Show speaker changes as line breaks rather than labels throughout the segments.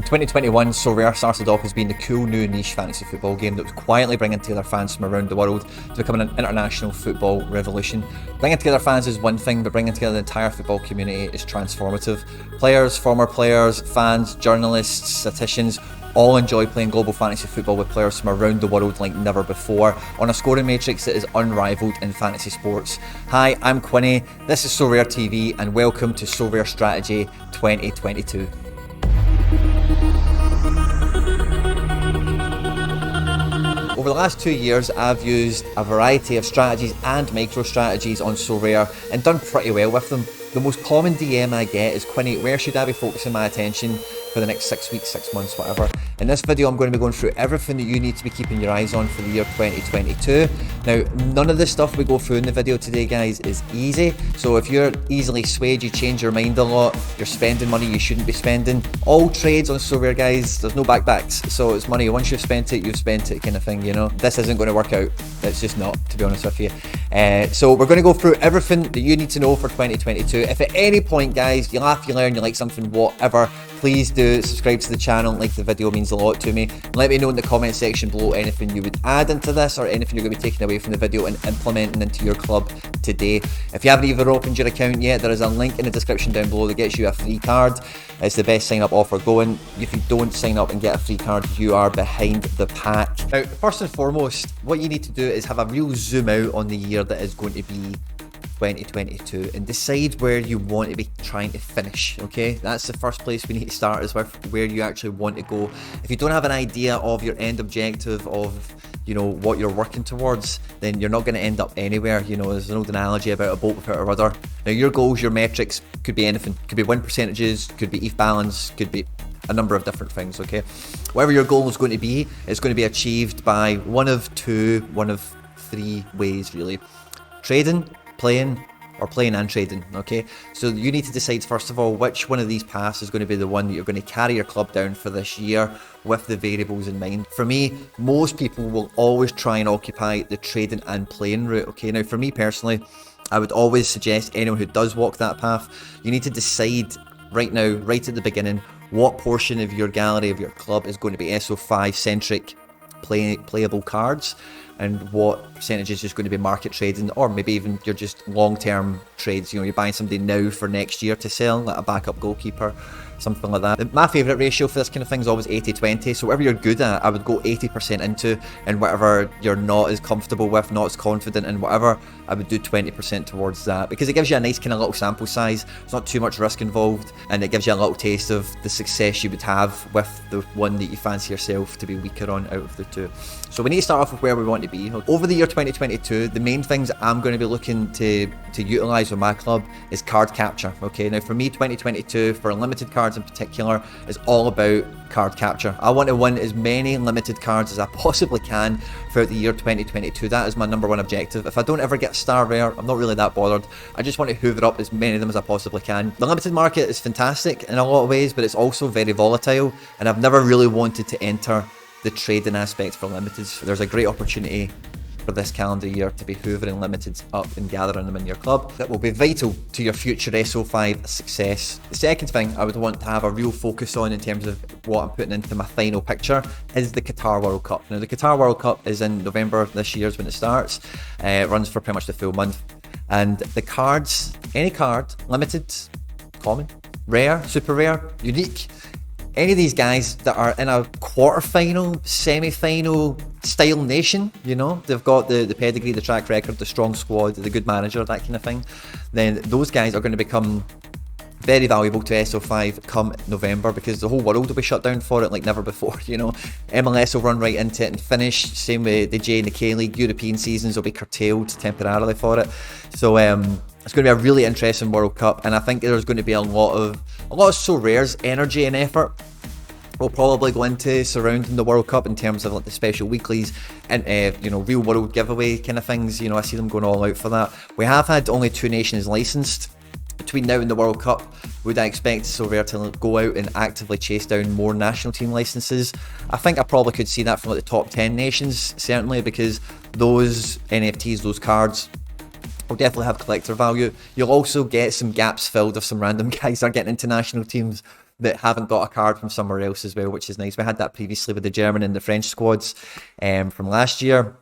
2021, SoRare started off as being the cool new niche fantasy football game that was quietly bringing together fans from around the world to becoming an international football revolution. Bringing together fans is one thing, but bringing together the entire football community is transformative. Players, former players, fans, journalists, statisticians all enjoy playing global fantasy football with players from around the world like never before on a scoring matrix that is unrivaled in fantasy sports. Hi, I'm Quinny, this is SoRare TV, and welcome to SoRare Strategy 2022. Over the last 2 years, I've used a variety of strategies and micro strategies on SoRare and done pretty well with them. The most common DM I get is, Quinny, where should I be focusing my attention for the next 6 weeks, 6 months, whatever. In this video, I'm going to be going through everything that you need to be keeping your eyes on for the year 2022. Now, none of the stuff we go through in the video today, guys, is easy. So if you're easily swayed, you change your mind a lot, you're spending money you shouldn't be spending. All trades on SoRare, guys, there's no backbacks. So it's money. Once you've spent it kind of thing, you know. This isn't going to work out. It's just not, to be honest with you. So we're going to go through everything that you need to know for 2022. If at any point, guys, you laugh, you learn, you like something, whatever, please do subscribe to the channel. Like the video means a lot to me. Let me know in the comment section below anything you would add into this or anything you're going to be taking away from the video and implementing into your club today. If you haven't even opened your account yet, there is a link in the description down below that gets you a free card. It's the best sign up offer going. If you don't sign up and get a free card, you are behind the pack. Now, first and foremost, what you need to do is have a real zoom out on the year that is going to be 2022 and decide where you want to be trying to finish. Okay, that's the first place we need to start, is with where you actually want to go. If you don't have an idea of your end objective of, you know, what you're working towards, then you're not going to end up anywhere. You know, there's an old analogy about a boat without a rudder. Now, your goals, your metrics could be anything. Could be win percentages, could be ETH balance, could be a number of different things. Okay, whatever your goal is going to be, it's going to be achieved by one of three ways, really: trading, playing, or playing and trading. Okay, so you need to decide first of all which one of these paths is going to be the one that you're going to carry your club down for this year with the variables in mind. For me, most people will always try and occupy the trading and playing route. Okay, now for me personally, I would always suggest anyone who does walk that path, you need to decide right now, right at the beginning, what portion of your gallery of your club is going to be SO5 centric playable cards, and what percentage is just going to be market trading, or maybe even you're just long-term trades. You know, you're buying somebody now for next year to sell, like a backup goalkeeper, something like that. My favourite ratio for this kind of thing is always 80-20, so whatever you're good at, I would go 80% into, and whatever you're not as comfortable with, not as confident in, whatever, I would do 20% towards that, because it gives you a nice kind of little sample size. It's not too much risk involved, and it gives you a little taste of the success you would have with the one that you fancy yourself to be weaker on out of the two. So we need to start off with where we want to be. Over the year 2022, the main things I'm going to be looking to utilise with my club is card capture. Okay, now for me, 2022, for limited cards in particular, is all about card capture. I want to win as many limited cards as I possibly can throughout the year 2022. That is my number one objective. If I don't ever get star rare, I'm not really that bothered. I just want to hoover up as many of them as I possibly can. The limited market is fantastic in a lot of ways, but it's also very volatile, and I've never really wanted to enter the trading aspect for limiteds. There's a great opportunity for this calendar year to be hoovering limiteds up and gathering them in your club. That will be vital to your future SO5 success. The second thing I would want to have a real focus on in terms of what I'm putting into my final picture is the Qatar World Cup. Now, the Qatar World Cup is in November this year is when it starts. It runs for pretty much the full month. And the cards, any card, limited, common, rare, super rare, unique, any of these guys that are in a quarter-final, semi-final style nation, you know, they've got the pedigree, the track record, the strong squad, the good manager, that kind of thing, then those guys are going to become very valuable to SO5 come November, because the whole world will be shut down for it like never before. You know, MLS will run right into it and finish. Same with the J and the K League. European seasons will be curtailed temporarily for it. So it's going to be a really interesting World Cup, and I think there's going to be a lot of SoRare's energy and effort will probably go into surrounding the World Cup in terms of like the special weeklies and you know, real world giveaway kind of things. You know, I see them going all out for that. We have had only 2 nations licensed between now and the World Cup. Would I expect SoRare to go out and actively chase down more national team licenses? I think I probably could see that from like the top 10 nations, certainly, because those NFTs, those cards, will definitely have collector value. You'll also get some gaps filled if some random guys are getting into national teams. that haven't got a card from somewhere else as well, which is nice. We had that previously with the German and the French squads from last year,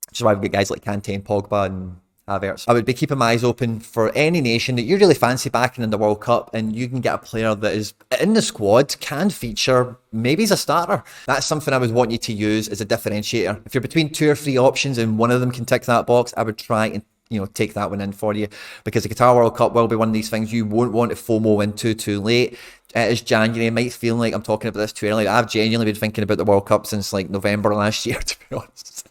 which is why we've got guys like Kante and Pogba and Havertz. I would be keeping my eyes open for any nation that you really fancy backing in the World Cup, and you can get a player that is in the squad, can feature, maybe as a starter. That's something I would want you to use as a differentiator. If you're between 2 or 3 options and one of them can tick that box, I would try and take that one in for you, because the Qatar World Cup will be one of these things you won't want to FOMO into too late. It is January. It might feel like I'm talking about this too early. I've genuinely been thinking about the World Cup since like November last year, to be honest.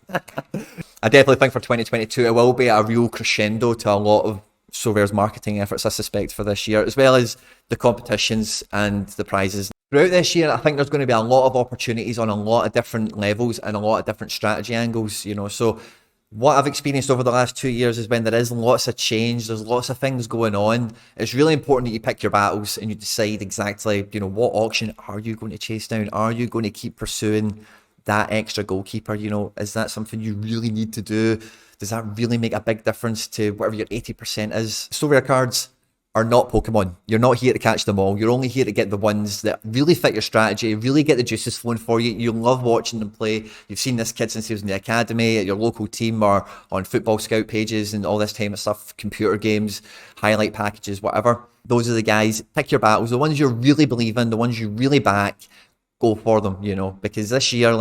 I definitely think for 2022 it will be a real crescendo to a lot of SoRare's marketing efforts, I suspect, for this year, as well as the competitions and the prizes. Throughout this year, I think there's going to be a lot of opportunities on a lot of different levels and a lot of different strategy angles, so what I've experienced over the last 2 years is when there is lots of change, there's lots of things going on, it's really important that you pick your battles and you decide exactly, what auction are you going to chase down? Are you going to keep pursuing that extra goalkeeper? Is that something you really need to do? Does that really make a big difference to whatever your 80% is? SoRare cards are not Pokemon. You're not here to catch them all. You're only here to get the ones that really fit your strategy, really get the juices flowing for you. You love watching them play. You've seen this kid since he was in the academy, at your local team, or on football scout pages and all this type of stuff, computer games, highlight packages, whatever. Those are the guys. Pick your battles. The ones you really believe in, the ones you really back, go for them, because this year,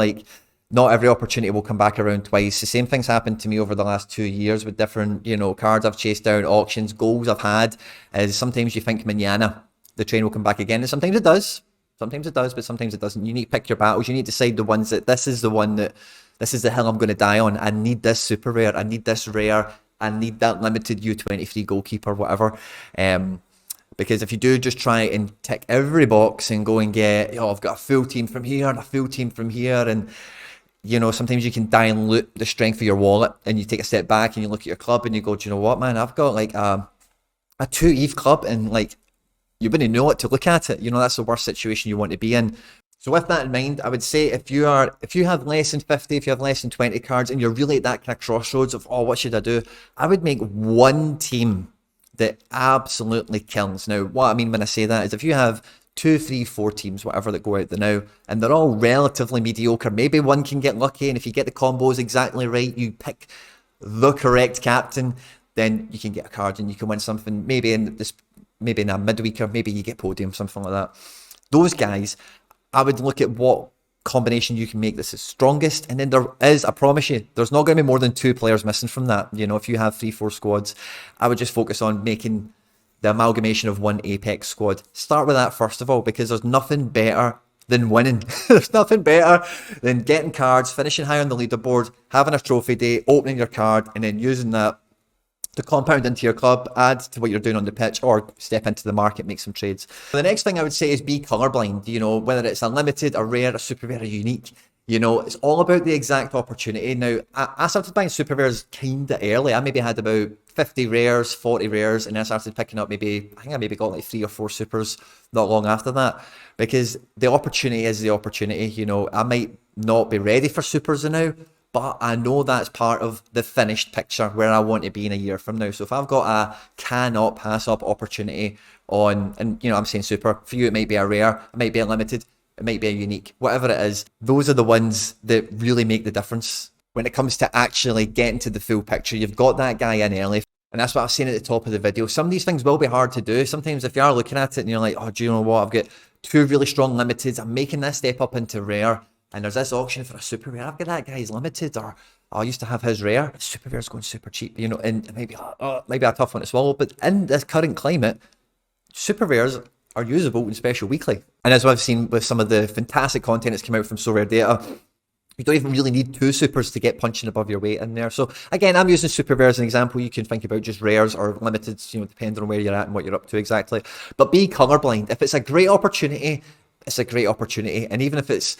not every opportunity will come back around twice. The same things happened to me over the last 2 years with different, cards I've chased down, auctions, goals I've had. Is sometimes you think manana, the train will come back again, and sometimes it does. Sometimes it does, but sometimes it doesn't. You need to pick your battles. You need to decide the ones that this is the hill I'm going to die on. I need this super rare. I need this rare. I need that limited U23 goalkeeper, whatever. Because if you do just try and tick every box and go and get, I've got a full team from here and a full team from here, and sometimes you can dilute the strength of your wallet, and you take a step back and you look at your club and you go, do you know what, man? I've got a 2 EVE club, and you wouldn't know it to look at it. That's the worst situation you want to be in. So with that in mind, I would say if you have less than 50, if you have less than 20 cards, and you're really at that kind of crossroads of, what should I do? I would make one team that absolutely kills. Now, what I mean when I say that is if you have 2, 3, 4 teams, whatever, that go out there now, and they're all relatively mediocre, maybe one can get lucky, and if you get the combos exactly right, you pick the correct captain, then you can get a card and you can win something, maybe in a midweeker, maybe you get podium, something like that. Those guys, I would look at what combination you can make this is strongest, and then there is, I promise you, there's not going to be more than 2 players missing from that. If you have 3, 4 squads, I would just focus on making the amalgamation of one Apex squad. Start with that first of all, because there's nothing better than winning. There's nothing better than getting cards, finishing high on the leaderboard, having a trophy day, opening your card, and then using that to compound into your club, add to what you're doing on the pitch, or step into the market, make some trades. The next thing I would say is be colorblind, whether it's a limited, a rare, a super rare, a unique. It's all about the exact opportunity. Now, I started buying super rares kind of early. I maybe had about 50 rares, 40 rares, and then I started picking up I think I maybe got 3 or 4 supers not long after that, because the opportunity is the opportunity. I might not be ready for supers now, but I know that's part of the finished picture where I want to be in a year from now. So if I've got a cannot pass up opportunity on, and I'm saying super, for you it might be a rare, it might be a limited, it might be a unique, whatever it is, those are the ones that really make the difference when it comes to actually getting to the full picture. You've got that guy in early, and that's what I was saying at the top of the video. Some of these things will be hard to do. Sometimes if you are looking at it and you're like, do you know what, I've got 2 really strong limiteds, I'm making this step up into rare, and there's this auction for a super rare, I've got that guy's limited, or I used to have his rare, super rare's going super cheap, and it might be maybe a tough one to swallow. But in this current climate, super rares are usable in special weekly. And as I've seen with some of the fantastic content that's come out from SoRare data, you don't even really need 2 supers to get punching above your weight in there. So again, I'm using super rare as an example. You can think about just rares or limiteds, depending on where you're at and what you're up to exactly. But be colorblind. If it's a great opportunity, it's a great opportunity. And even if it's,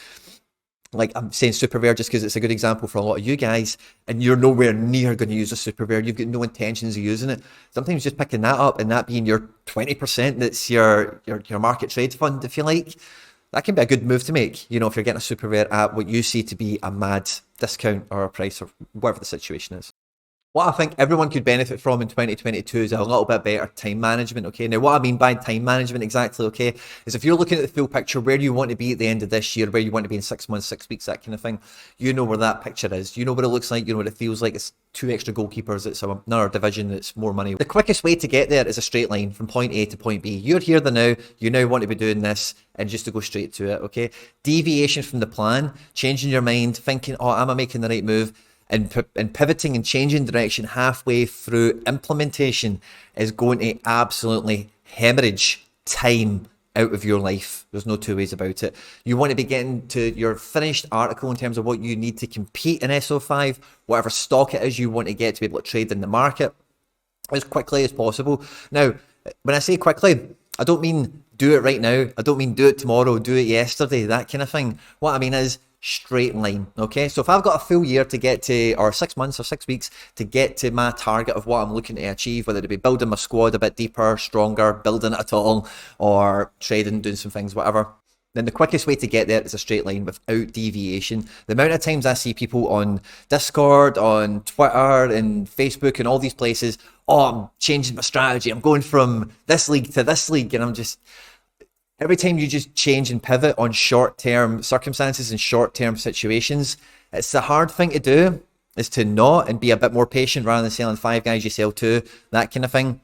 like I'm saying super rare just because it's a good example for a lot of you guys, and you're nowhere near going to use a super rare, you've got no intentions of using it, sometimes just picking that up and that being your 20% that's your market trade fund, if you like, that can be a good move to make, if you're getting a super rare at what you see to be a mad discount or a price or whatever the situation is. What I think everyone could benefit from in 2022 is a little bit better time management, okay? Now, what I mean by time management exactly, okay, is if you're looking at the full picture, where you want to be at the end of this year, where you want to be in 6 months, 6 weeks, that kind of thing, you know where that picture is. You know what it looks like, you know what it feels like. It's 2 extra goalkeepers, it's another division, it's more money. The quickest way to get there is a straight line from point A to point B. You're here the now, you now want to be doing this, and just to go straight to it, okay? Deviation from the plan, changing your mind, thinking, oh, am I making the right move? And pivoting and changing direction halfway through implementation is going to absolutely hemorrhage time out of your life. There's no two ways about it. You want to be getting to your finished article in terms of what you need to compete in SO5, whatever stock it is you want to get to be able to trade in the market as quickly as possible. Now, when I say quickly, I don't mean do it right now. I don't mean do it tomorrow, do it yesterday, that kind of thing. What I mean is straight line, okay? So if I've got a full year to get to, or 6 months or 6 weeks to get to my target of what I'm looking to achieve, whether it be building my squad a bit deeper, stronger, building it at all, or trading, doing some things, whatever, then the quickest way to get there is a straight line without deviation. The amount of times I see people on Discord, on Twitter, and Facebook, and all these places, oh, I'm changing my strategy, I'm going from this league to this league, and I'm just... Every time you just change and pivot on short-term circumstances and short-term situations, it's the hard thing to do, is to not and be a bit more patient rather than selling 5 guys, you sell 2, that kind of thing.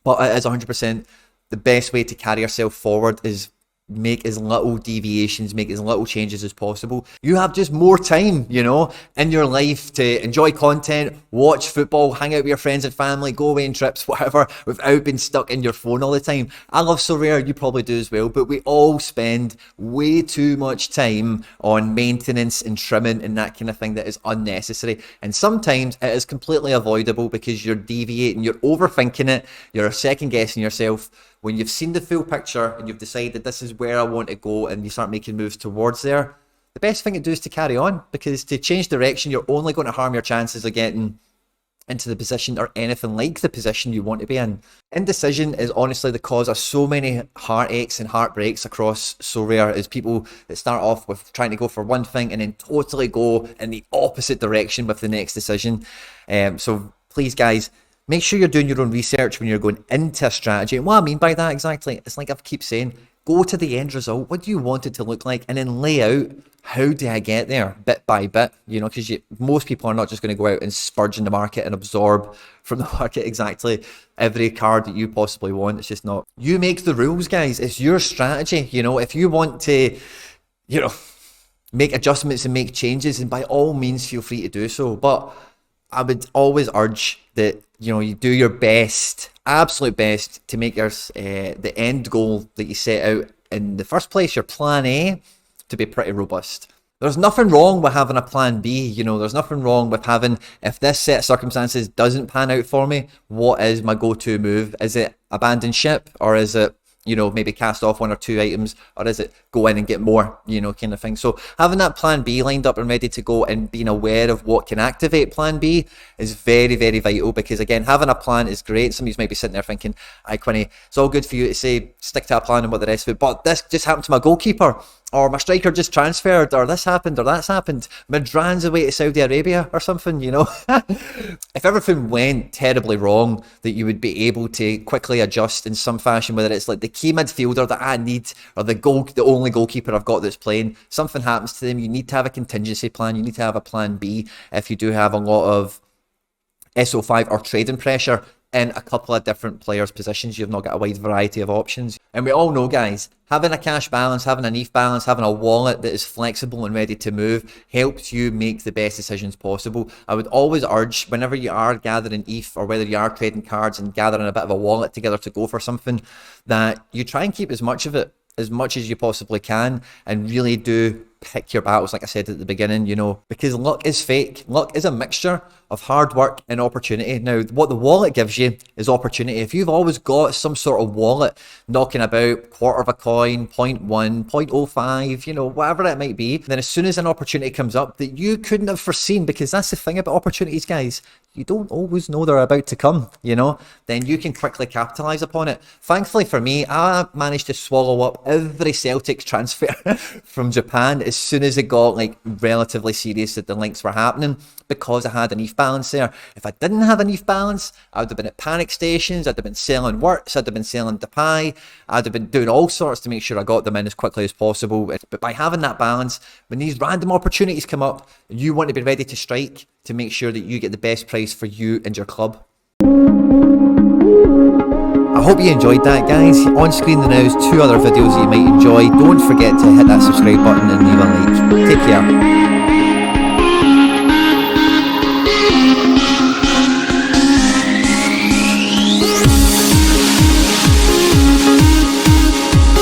But it is 100% the best way to carry yourself forward is make as little deviations, make as little changes as possible. You have just more time, you know, in your life to enjoy content, watch football, hang out with your friends and family, go away on trips, whatever, without being stuck in your phone all the time. I love SoRare, you probably do as well, but we all spend way too much time on maintenance and trimming and that kind of thing that is unnecessary. And sometimes it is completely avoidable because you're deviating, you're overthinking it, you're second guessing yourself. When you've seen the full picture and you've decided this is where I want to go and you start making moves towards there, the best thing to do is to carry on, because to change direction, you're only going to harm your chances of getting into the position or anything like the position you want to be in. Indecision is honestly the cause of so many heartaches and heartbreaks across SoRare, is people that start off with trying to go for one thing and then totally go in the opposite direction with the next decision. So please, guys, make sure you're doing your own research when you're going into a strategy. And what I mean by that exactly, it's like I keep saying, go to the end result. What do you want it to look like? And then lay out, how do I get there bit by bit? You know, because most people are not just going to go out and spurge in the market and absorb from the market exactly every card that you possibly want. It's just not. You make the rules, guys. It's your strategy. You know, if you want to, you know, make adjustments and make changes, and by all means feel free to do so. But I would always urge that, you know, you do your best, absolute best, to make your the end goal that you set out in the first place, your plan A, to be pretty robust. There's nothing wrong with having a plan B, you know, there's nothing wrong with having, if this set of circumstances doesn't pan out for me, what is my go-to move? Is it abandon ship, or is it, you know, maybe cast off 1 or 2 items, or is it go in and get more, you know, kind of thing. So having that plan B lined up and ready to go and being aware of what can activate plan B is very, very vital, because again, having a plan is great. Some of you might be sitting there thinking, "Aye, Quinny, it's all good for you to say stick to a plan and what the rest of it, but this just happened to my goalkeeper, or my striker just transferred, or this happened, or that's happened. Madran's away to Saudi Arabia or something," you know. If everything went terribly wrong, that you would be able to quickly adjust in some fashion, whether it's like the key midfielder that I need, or the only goalkeeper I've got that's playing, something happens to them, you need to have a contingency plan, you need to have a plan B if you do have a lot of SO5 or trading pressure in a couple of different players' positions. You've not got a wide variety of options. And we all know, guys, having a cash balance, having an ETH balance, having a wallet that is flexible and ready to move helps you make the best decisions possible. I would always urge, whenever you are gathering ETH, or whether you are trading cards and gathering a bit of a wallet together to go for something, that you try and keep as much of it as much as you possibly can, and really do pick your battles, like I said at the beginning, you know, because luck is fake. Luck is a mixture of hard work and opportunity. Now, what the wallet gives you is opportunity. If you've always got some sort of wallet knocking about, quarter of a coin, 0.1, 0.05, you know, whatever it might be, then as soon as an opportunity comes up that you couldn't have foreseen, because that's the thing about opportunities, guys, you don't always know they're about to come, you know, then you can quickly capitalize upon it. Thankfully for me, I managed to swallow up every Celtics transfer from Japan as soon as it got like relatively serious that the links were happening, because I had an ETH ETH balance there. If I didn't have an ETH balance, I would have been at panic stations, I'd have been selling works, I'd have been selling DePi, I'd have been doing all sorts to make sure I got them in as quickly as possible. But by having that balance, when these random opportunities come up, you want to be ready to strike to make sure that you get the best price for you and your club. I hope you enjoyed that, guys. On screen now is 2 other videos that you might enjoy. Don't forget to hit that subscribe button and leave a like. Take care.